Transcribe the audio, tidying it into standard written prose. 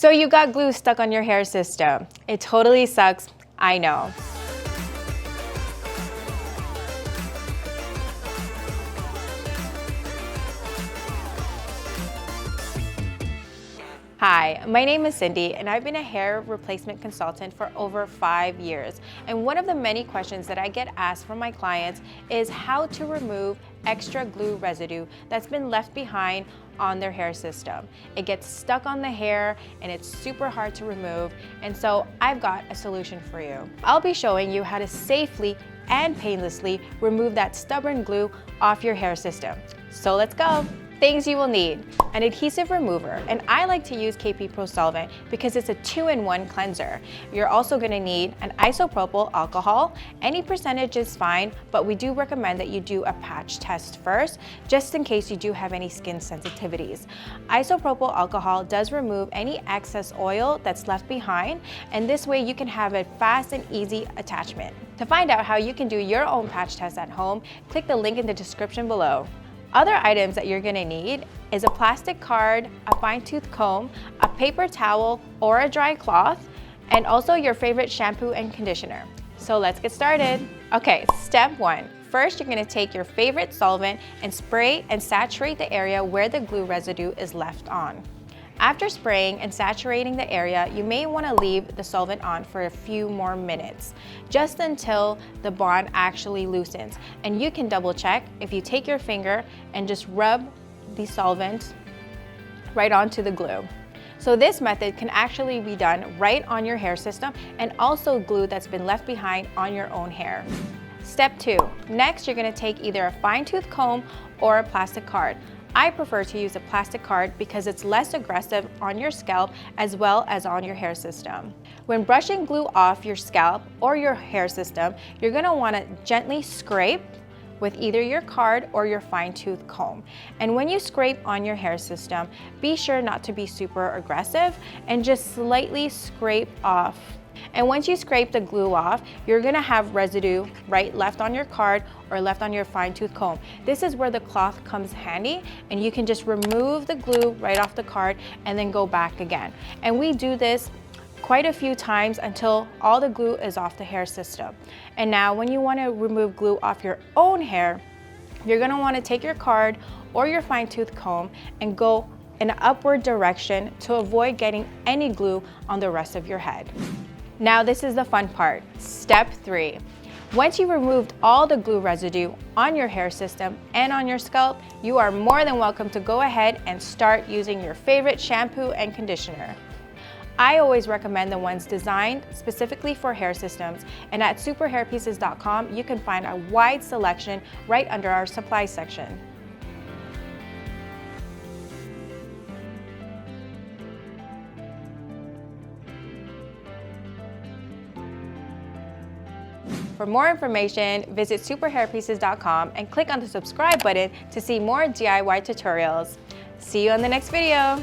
So you got glue stuck on your hair system. It totally sucks, I know. Hi, my name is Cindy and I've been a hair replacement consultant for over 5 years. And one of the many questions that I get asked from my clients is how to remove extra glue residue that's been left behind on their hair system. It gets stuck on the hair and it's super hard to remove, and so I've got a solution for you. I'll be showing you how to safely and painlessly remove that stubborn glue off your hair system. So let's go. Things you will need: an adhesive remover, and I like to use KP Pro Solvent because it's a 2-in-1 cleanser. You're also going to need an isopropyl alcohol. Any percentage is fine, but we do recommend that you do a patch test first, just in case you do have any skin sensitivities. Isopropyl alcohol does remove any excess oil that's left behind, and this way you can have a fast and easy attachment. To find out how you can do your own patch test at home, click the link in the description below. Other items that you're gonna need is a plastic card, a fine-tooth comb, a paper towel or a dry cloth, and also your favorite shampoo and conditioner. So let's get started. Okay, step 1. First, you're gonna take your favorite solvent and spray and saturate the area where the glue residue is left on. After spraying and saturating the area, you may want to leave the solvent on for a few more minutes, just until the bond actually loosens. And you can double check if you take your finger and just rub the solvent right onto the glue. So this method can actually be done right on your hair system and also glue that's been left behind on your own hair. Step 2. Next, you're going to take either a fine-tooth comb or a plastic card. I prefer to use a plastic card because it's less aggressive on your scalp as well as on your hair system. When brushing glue off your scalp or your hair system, you're going to want to gently scrape with either your card or your fine-tooth comb. And when you scrape on your hair system, be sure not to be super aggressive and just slightly scrape off. And once you scrape the glue off, you're gonna have residue left on your card or left on your fine-tooth comb. This is where the cloth comes handy, and you can just remove the glue right off the card and then go back again. And we do this quite a few times until all the glue is off the hair system. And now when you wanna remove glue off your own hair, you're gonna wanna take your card or your fine-tooth comb and go in an upward direction to avoid getting any glue on the rest of your head. Now this is the fun part. Step 3. Once you've removed all the glue residue on your hair system and on your scalp, you are more than welcome to go ahead and start using your favorite shampoo and conditioner. I always recommend the ones designed specifically for hair systems, and at superhairpieces.com you can find a wide selection right under our supply section. For more information, visit superhairpieces.com and click on the subscribe button to see more DIY tutorials. See you on the next video.